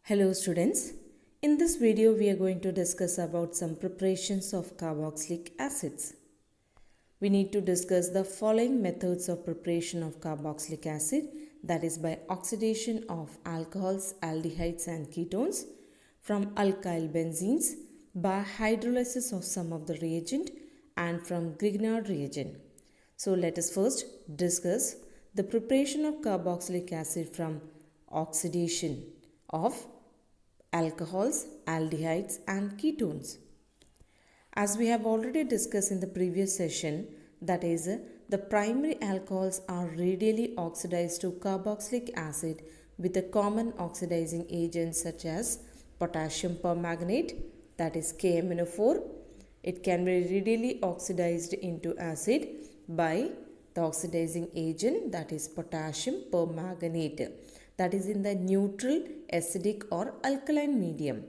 Hello students, in this video we are going to discuss about some preparations of carboxylic acids. We need to discuss the following methods of preparation of carboxylic acid, that is by oxidation of alcohols, aldehydes and ketones from alkyl benzenes, by hydrolysis of some of the reagent and from Grignard reagent. So let us first discuss the preparation of carboxylic acid from oxidation of alcohols, aldehydes and ketones. As we have already discussed in the previous session, that is, the primary alcohols are radially oxidized to carboxylic acid with a common oxidizing agent such as potassium permanganate, that is KMnO4. It can be readily oxidized into acid by the oxidizing agent, that is potassium permanganate, that is in the neutral, acidic or alkaline medium.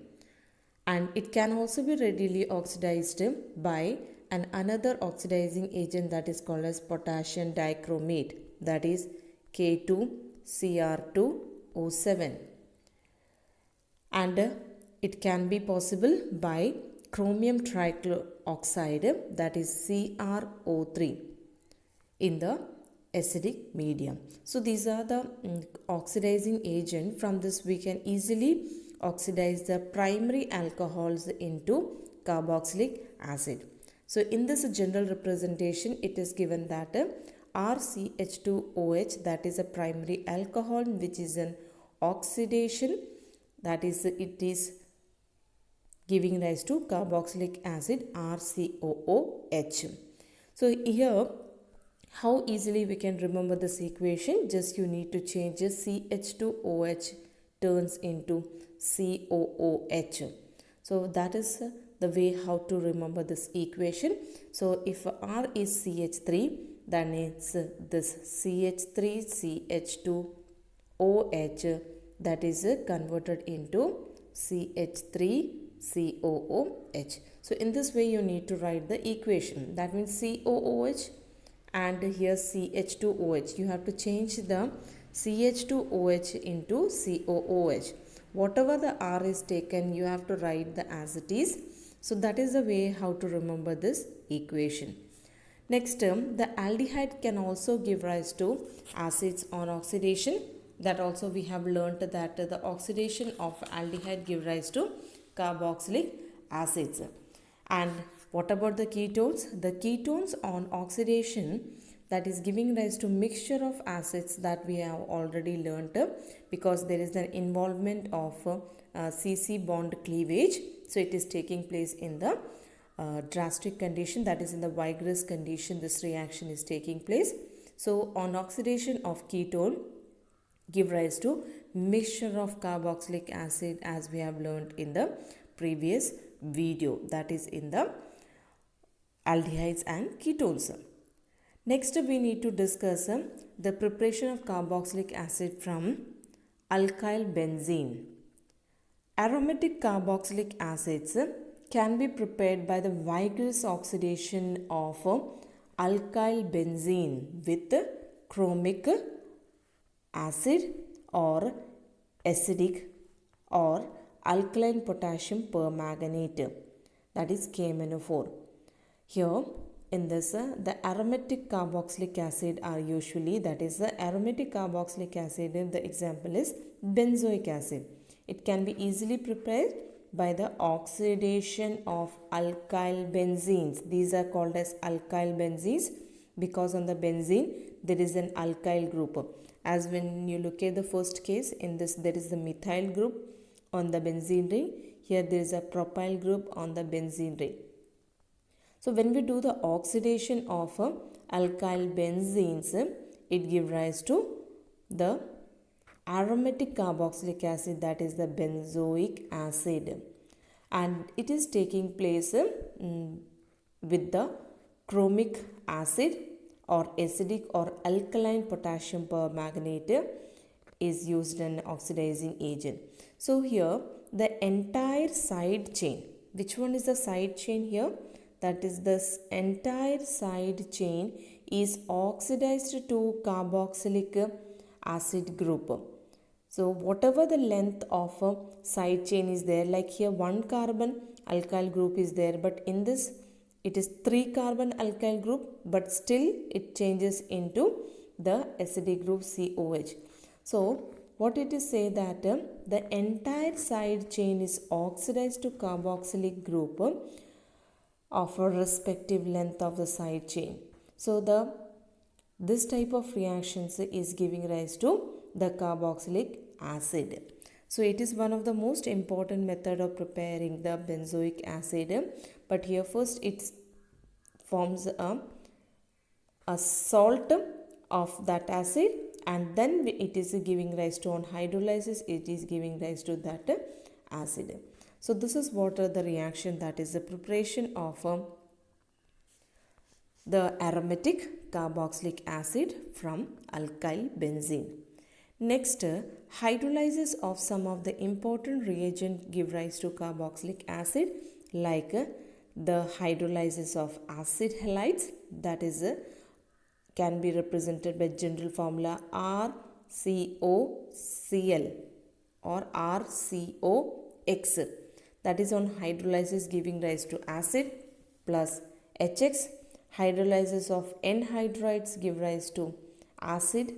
And it can also be readily oxidized by another oxidizing agent that is called as potassium dichromate, that is K2Cr2O7. And it can be possible by chromium trichloroxide, that is CrO3, in the acidic medium. So these are the oxidizing agent. From this we can easily oxidize the primary alcohols into carboxylic acid. So in this general representation it is given that RCH2OH, that is a primary alcohol which is an oxidation, that is it is giving rise to carboxylic acid RCOOH. So here how easily we can remember this equation? Just you need to change CH2OH turns into COOH. So that is the way how to remember this equation. So if R is CH3, then it's this CH3CH2OH that is converted into CH3COOH. So in this way you need to write the equation. That means COOH and here CH2OH. You have to change the CH2OH into COOH. Whatever the R is taken, you have to write the as it is. So that is the way how to remember this equation. Next term, the aldehyde can also give rise to acids on oxidation. That also we have learnt that the oxidation of aldehyde give rise to carboxylic acids. And what about the ketones? The ketones on oxidation, that is giving rise to mixture of acids, that we have already learnt because there is an involvement of CC bond cleavage. So it is taking place in the drastic condition, that is in the vigorous condition this reaction is taking place. So on oxidation of ketone give rise to mixture of carboxylic acid, as we have learnt in the previous video, that is in the aldehydes and ketones. Next we need to discuss the preparation of carboxylic acid from alkyl benzene. Aromatic carboxylic acids can be prepared by the vigorous oxidation of alkyl benzene with chromic acid or acidic or alkaline potassium permanganate, that is KMnO4. Here in this the aromatic carboxylic acid are usually, that is the aromatic carboxylic acid, the example is benzoic acid. It can be easily prepared by the oxidation of alkyl benzenes. These are called as alkyl benzenes because on the benzene there is an alkyl group. As when you look at the first case, in this there is the methyl group on the benzene ring. Here there is a propyl group on the benzene ring. So when we do the oxidation of alkyl benzenes, it gives rise to the aromatic carboxylic acid, that is the benzoic acid, and it is taking place with the chromic acid or acidic or alkaline potassium permanganate is used an oxidizing agent. So here the entire side chain, which one is the side chain here? That is this entire side chain is oxidized to carboxylic acid group. So whatever the length of a side chain is there, like here one carbon alkyl group is there, but in this it is 3 carbon alkyl group, but still it changes into the acidic group COH. So what it is say that the entire side chain is oxidized to carboxylic group of a respective length of the side chain. So this type of reactions is giving rise to the carboxylic acid. So it is one of the most important method of preparing the benzoic acid, but here first it forms a salt of that acid, and then it is giving rise to, on hydrolysis it is giving rise to that acid. So this is what the reaction, that is the preparation of the aromatic carboxylic acid from alkyl benzene. Next, hydrolysis of some of the important reagents give rise to carboxylic acid, like the hydrolysis of acid halides, that is can be represented by general formula RCOCl or RCOX, that is on hydrolysis giving rise to acid, plus HX, hydrolysis of anhydrides give rise to acid,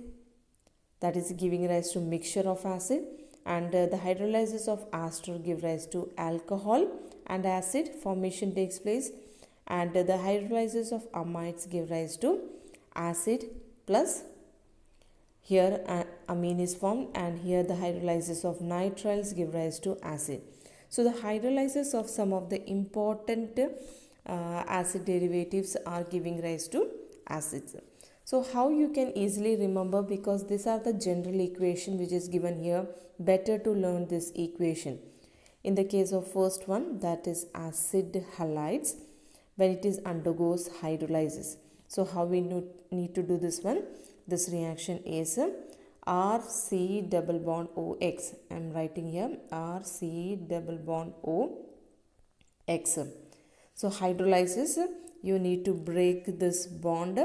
that is giving rise to mixture of acid, and the hydrolysis of ester give rise to alcohol and acid formation takes place, and the hydrolysis of amides give rise to acid plus here amine is formed, and here the hydrolysis of nitriles give rise to acid. So the hydrolysis of some of the important acid derivatives are giving rise to acids. So how you can easily remember, because these are the general equation which is given here, better to learn this equation. In the case of first one, that is acid halides, when it is undergoes hydrolysis. So how we need to do this one? This reaction is RC double bond OX. I am writing here RC double bond OX. So hydrolysis, you need to break this bond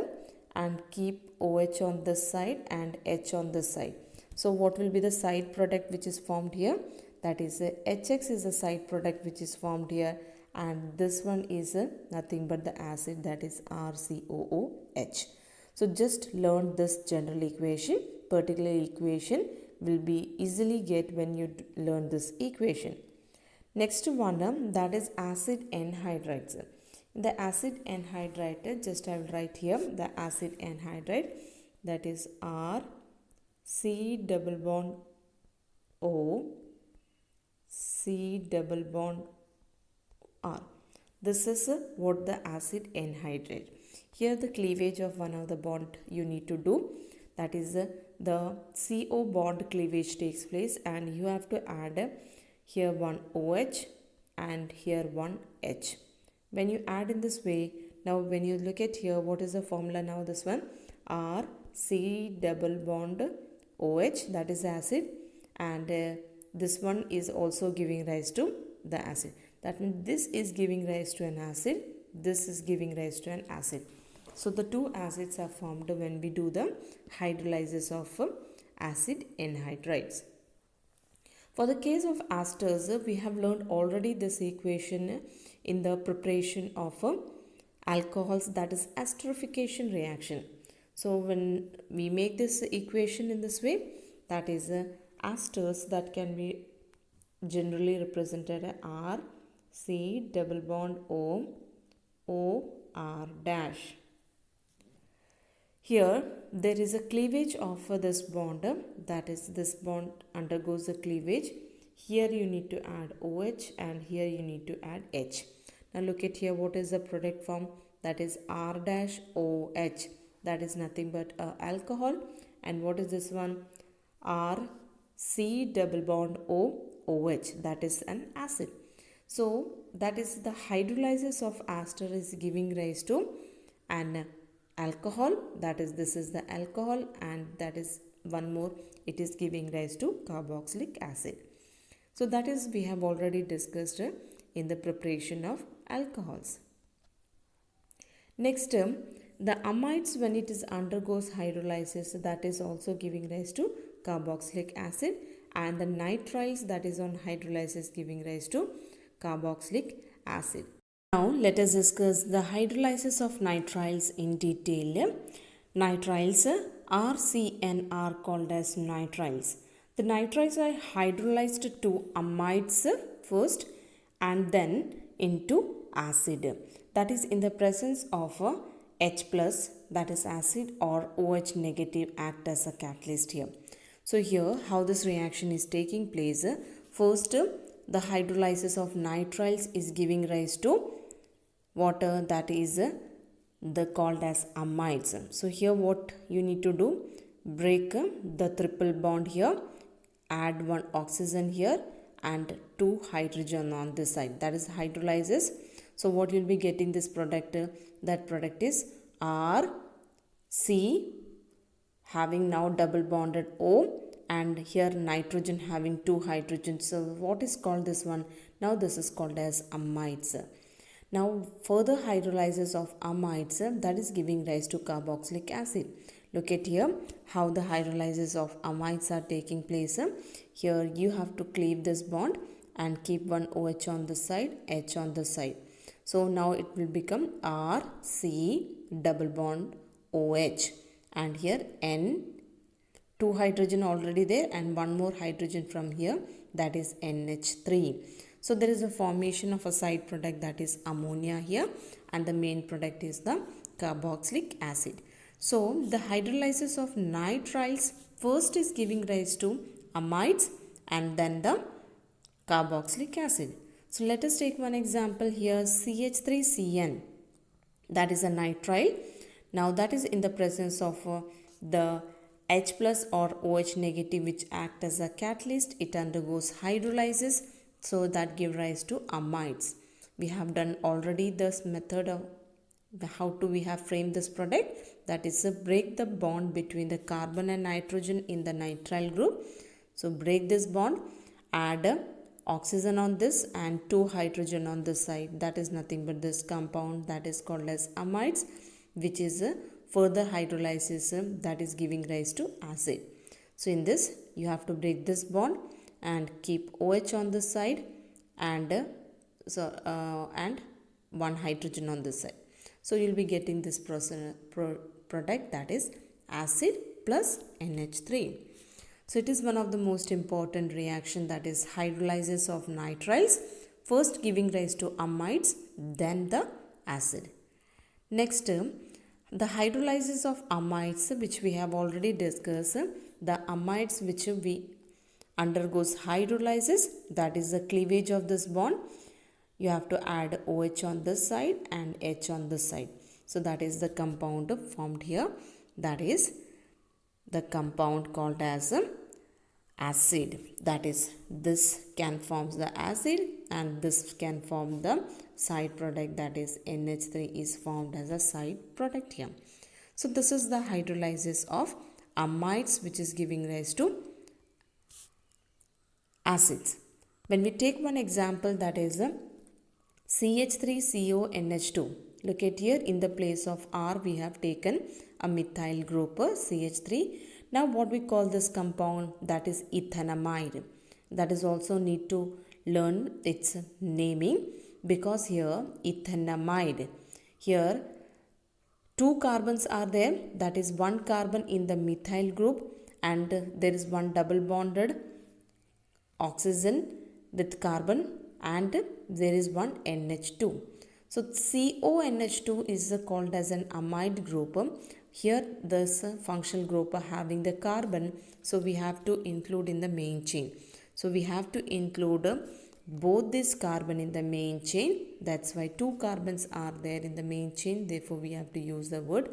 and keep OH on this side and H on this side. So what will be the side product which is formed here? That is HX is the side product which is formed here, and this one is nothing but the acid, that is RCOOH. So just learn this general equation. Particular equation will be easily get when you learn this equation. Next one, that is acid anhydrides. The acid anhydride, just I will write here the acid anhydride, that is R C double bond O C double bond R. This is what the acid anhydride. Here the cleavage of one of the bond you need to do, that is the CO bond cleavage takes place, and you have to add here one OH and here one H. When you add in this way, now when you look at here, what is the formula now? This one R C double bond OH, that is acid, and this one is also giving rise to the acid. That means this is giving rise to an acid, this is giving rise to an acid. So the two acids are formed when we do the hydrolysis of acid anhydrides. For the case of esters, we have learned already this equation in the preparation of alcohols, that is esterification reaction. So when we make this equation in this way, that is esters that can be generally represented as R C double bond O O R dash. Here there is a cleavage of this bond, that is this bond undergoes a cleavage. Here you need to add OH and here you need to add H. Now look at here, what is the product form? That is R dash OH, that is nothing but alcohol, and what is this one? R C double bond O OH, that is an acid. So that is the hydrolysis of ester is giving rise to an alcohol, that is this is the alcohol, and that is one more, it is giving rise to carboxylic acid. So that is we have already discussed in the preparation of alcohols. Next, the amides, when it is undergoes hydrolysis, that is also giving rise to carboxylic acid, and the nitriles, that is on hydrolysis, giving rise to carboxylic acid. Now let us discuss the hydrolysis of nitriles in detail. Nitriles RCN are called as nitriles. The nitriles are hydrolyzed to amides first and then into acid. That is in the presence of H plus, that is acid, or OH negative act as a catalyst here. So here how this reaction is taking place. First, the hydrolysis of nitriles is giving rise to water, that is the called as amides. So here what you need to do, break the triple bond here, add one oxygen here and two hydrogen on this side, that is hydrolysis. So what you will be getting this product, that product is RC having now double bonded O, and here nitrogen having two hydrogens. So what is called this one? Now this is called as amides. Now further hydrolysis of amides, that is giving rise to carboxylic acid. Look at here how the hydrolysis of amides are taking place. Here you have to cleave this bond and keep one OH on the side, H on the side. So now it will become RC double bond OH, and here N, two hydrogen already there and one more hydrogen from here, that is NH3. So there is a formation of a side product, that is ammonia here, and the main product is the carboxylic acid. So the hydrolysis of nitriles first is giving rise to amides and then the carboxylic acid. So let us take one example here, CH3CN, that is a nitrile. Now that is in the presence of the H plus or OH negative, which act as a catalyst. It undergoes hydrolysis, so that give rise to amides. We have done already this method of how to we have framed this product, that is break the bond between the carbon and nitrogen in the nitrile group. So break this bond, add oxygen on this and two hydrogen on this side, that is nothing but this compound, that is called as amides, which is further hydrolysis, that is giving rise to acid. So in this you have to break this bond and keep OH on this side and and one hydrogen on this side. So you will be getting this product, that is acid plus NH3. So it is one of the most important reaction, that is hydrolysis of nitriles, first giving rise to amides, then the acid. Next, the hydrolysis of amides, which we have already discussed, the amides which we undergoes hydrolysis, that is the cleavage of this bond. You have to add OH on this side and H on this side. So that is the compound formed here, that is the compound called as acid. That is, this can form the acid and this can form the side product, that is NH3 is formed as a side product here. So this is the hydrolysis of amides, which is giving rise to acids. When we take one example, that is CH3CONH2. Look at here, in the place of R we have taken a methyl group CH3. Now what we call this compound, that is ethanamide. That is also need to learn its naming, because here ethanamide, here two carbons are there, that is one carbon in the methyl group and there is one double bonded oxygen with carbon and there is one NH2. So CONH2 is called as an amide group. Here this functional group having the carbon, so we have to include in the main chain. So we have to include both this carbon in the main chain. That's why two carbons are there in the main chain. Therefore we have to use the word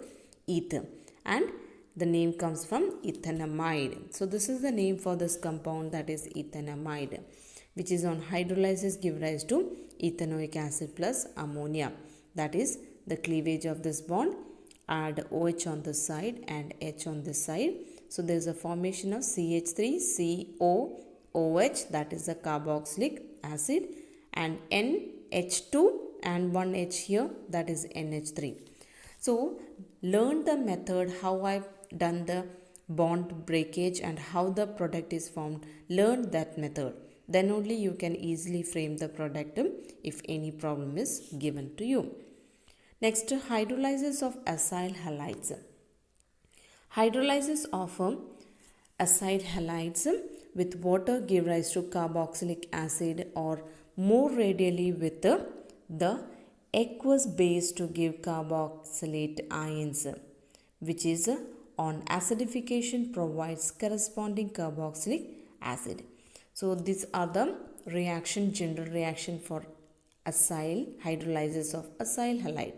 ether, and the name comes from ethanamide. So this is the name for this compound, that is ethanamide, which is on hydrolysis give rise to ethanoic acid plus ammonia. That is the cleavage of this bond, add OH on this side and H on this side. So there is a formation of CH3COOH, that is the carboxylic acid, and NH2 and one H here, that is NH3. So learn the method how I've done the bond breakage and how the product is formed, learn that method. Then only you can easily frame the product if any problem is given to you. Next, hydrolysis of acyl halides. Hydrolysis of acyl halides with water give rise to carboxylic acid, or more radially with the aqueous base to give carboxylate ions, which is on acidification provides corresponding carboxylic acid. So these are the general reaction for acyl, hydrolysis of acyl halide.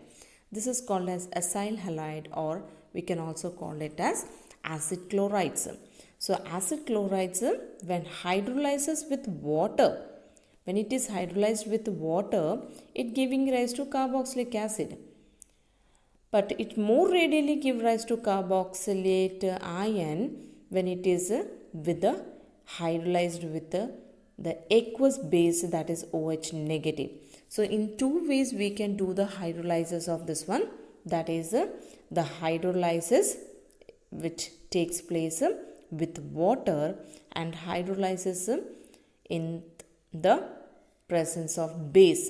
This is called as acyl halide, or we can also call it as acid chlorides. So acid chlorides, when hydrolyzes with water, when it is hydrolyzed with water, it giving rise to carboxylic acid. But it more readily give rise to carboxylate ion when it is with the hydrolyzed with the aqueous base, that is OH negative. So in two ways we can do the hydrolysis of this one, that is the hydrolysis which takes place with water, and hydrolysis in the presence of base.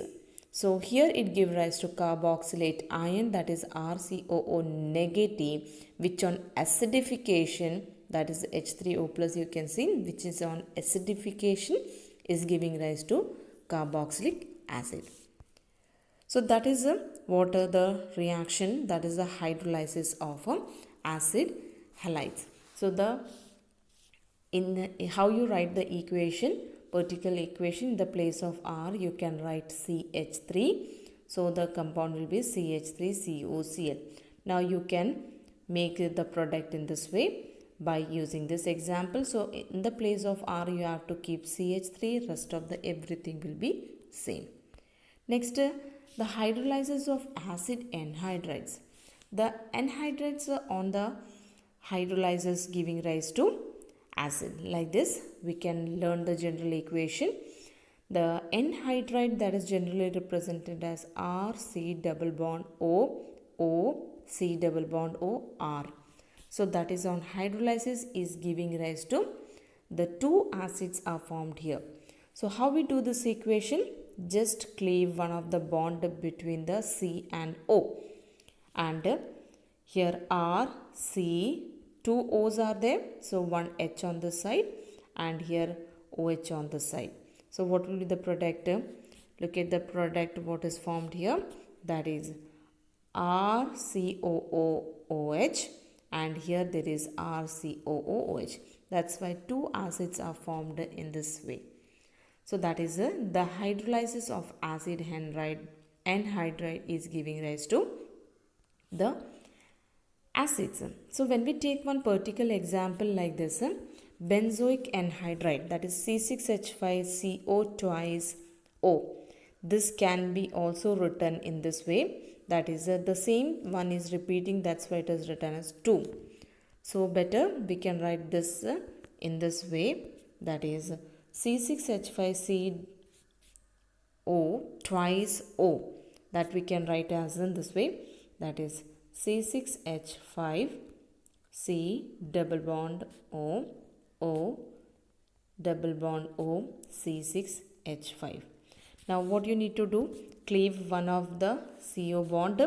So here it gives rise to carboxylate ion, that is RCOO negative, which on acidification, that is H3O plus, you can see, which is on acidification is giving rise to carboxylic acid. So that is what are the reaction, that is the hydrolysis of acid halides. So how you write the equation, particle equation, in the place of R you can write CH3. So the compound will be CH3COCl. Now you can make the product in this way by using this example. So in the place of R you have to keep CH3, rest of the everything will be same. Next, the hydrolysis of acid anhydrides. The anhydrides on the hydrolysis giving rise to acid. Like this, we can learn the general equation. The anhydride, that is generally represented as RC double bond O, O, C double bond O, R. So that is on hydrolysis is giving rise to the two acids are formed here. So how we do this equation? Just cleave one of the bond between the C and O. And here R, C, two O's are there. So one H on the side and here OH on the side. So what will be the product? Look at the product what is formed here. That is RCOOOH, and here there is RCOOOH. That's why two acids are formed in this way. So that is the hydrolysis of acid anhydride is giving rise to the acids. So when we take one particular example like this, benzoic anhydride, that is C6H5CO twice O. This can be also written in this way. That is the same one is repeating, that's why it is written as 2. So better we can write this in this way, that is C6H5CO twice O, that we can write as in this way, that is C6H5 C double bond O, O double bond O, C6H5. Now what you need to do, cleave one of the CO bond,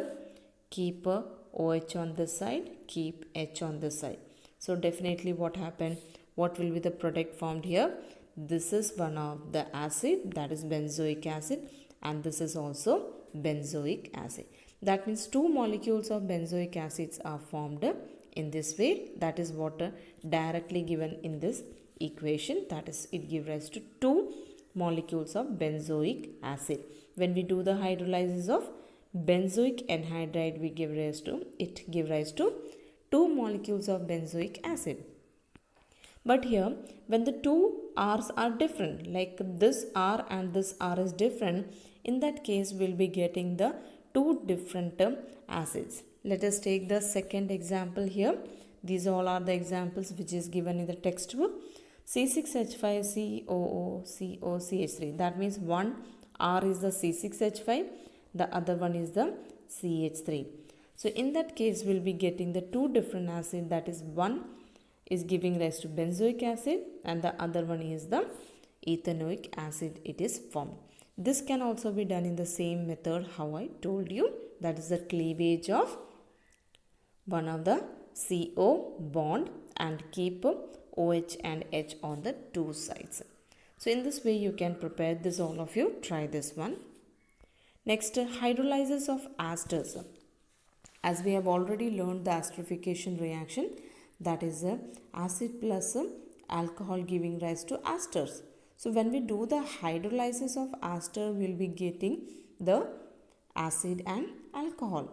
keep OH on this side, keep H on this side. So definitely what happened, what will be the product formed here? This is one of the acid, that is benzoic acid, and this is also benzoic acid. That means two molecules of benzoic acids are formed in this way. That is what directly given in this equation, that is it gives rise to two molecules of benzoic acid. When we do the hydrolysis of benzoic anhydride, we give rise to two molecules of benzoic acid. But here when the two R's are different, like this R and this R is different, in that case we'll be getting the two different acids. Let us take the second example here. These all are the examples which is given in the textbook. C6H5COOCOCH3. That means one R is the C6H5, the other one is the CH3. So in that case we'll be getting the two different acids, that is one is giving rise to benzoic acid, and the other one is the ethanoic acid it is formed. This can also be done in the same method how I told you, that is the cleavage of one of the CO bond and keep OH and H on the two sides. So in this way you can prepare this, all of you try this one. Next, hydrolysis of esters. As we have already learned the esterification reaction, that is acid plus alcohol giving rise to esters. So when we do the hydrolysis of ester, we will be getting the acid and alcohol.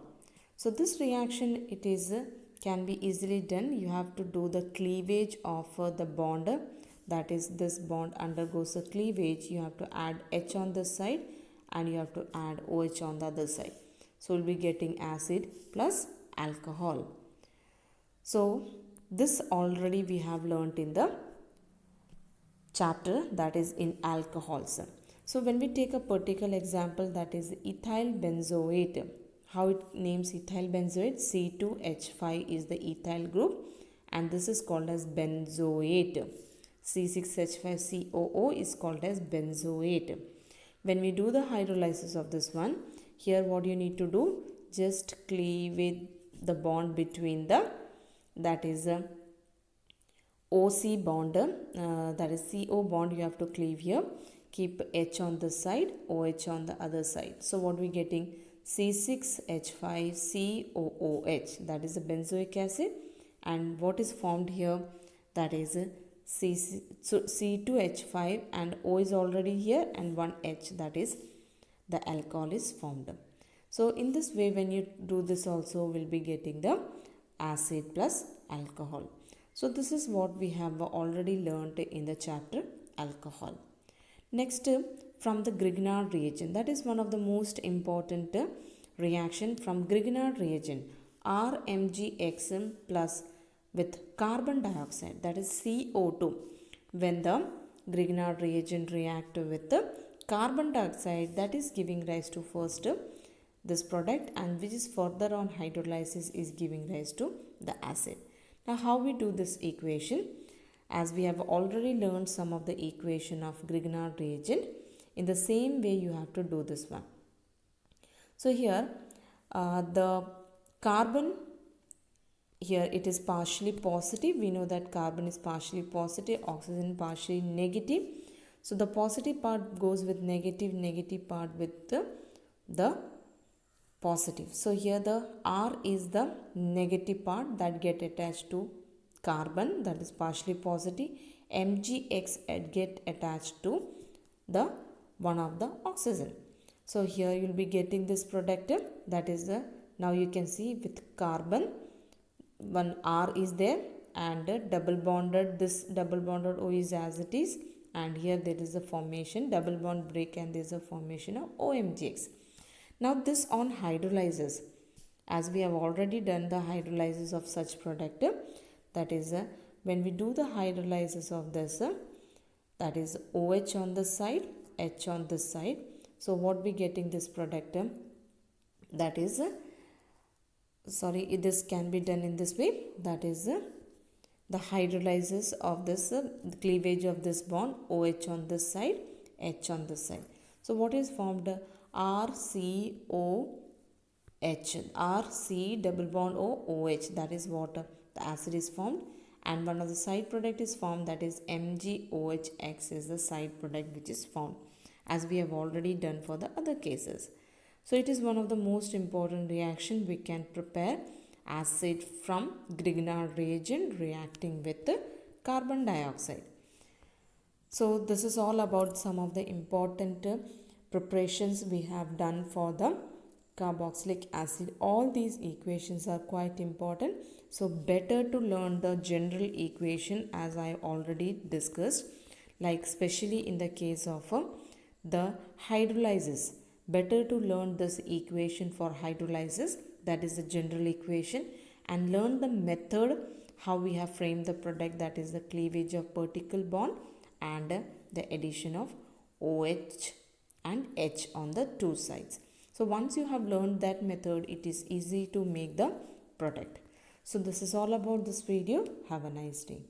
So this reaction, it is can be easily done. You have to do the cleavage of the bond, that is this bond undergoes a cleavage. You have to add H on this side and you have to add OH on the other side. So we'll be getting acid plus alcohol. So this already we have learnt in the chapter, that is in alcohols. So when we take a particular example, that is ethyl benzoate. How it names ethyl benzoate? C2H5 is the ethyl group and this is called as benzoate. C6H5COO is called as benzoate. When we do the hydrolysis of this one, here what you need to do, just cleave the bond between the, that is OC bond, that is CO bond, you have to cleave here. Keep H on this side, OH on the other side. So what we getting? C6H5COOH, that is a benzoic acid, and what is formed here, that is C2H5 and O is already here and one H, that is the alcohol is formed. So in this way when you do this also, we'll be getting the acid plus alcohol. So this is what we have already learned in the chapter alcohol. Next, from the Grignard reagent, that is one of the most important reaction from Grignard reagent, RMgX plus with carbon dioxide, that is CO2. When the Grignard reagent react with the carbon dioxide, that is giving rise to first this product, and which is further on hydrolysis is giving rise to the acid. Now how we do this equation? As we have already learned some of the equation of Grignard reagent, in the same way you have to do this one. So here the carbon, here it is partially positive. We know that carbon is partially positive, oxygen partially negative. So the positive part goes with negative, negative part with the positive. So here the R is the negative part that get attached to carbon, that is partially positive. MgX get attached to the one of the oxygen. So here you will be getting this product, that is the, now you can see with carbon one R is there and double bonded, this double bonded O is as it is, and here there is a formation double bond break and there is a formation of OMgX. Now this on hydrolysis, as we have already done the hydrolysis of such product, that is when we do the hydrolysis of this, that is OH on this side, H on this side. So what we getting this product, that is sorry, this can be done in this way, that is the hydrolysis of this the cleavage of this bond, OH on this side, H on this side. So what is formed? RCOH, RC double bond OH, that is what the acid is formed, and one of the side product is formed, that is MgOHX is the side product which is formed, as we have already done for the other cases. So it is one of the most important reaction we can prepare acid from Grignard reagent reacting with the carbon dioxide. So this is all about some of the important preparations we have done for the carboxylic acid. All these equations are quite important, so better to learn the general equation as I already discussed, like especially in the case of the hydrolysis. Better to learn this equation for hydrolysis, that is the general equation, and learn the method how we have framed the product, that is the cleavage of particle bond and the addition of OH and H on the two sides. So once you have learned that method, it is easy to make the product. So this is all about this video. Have a nice day.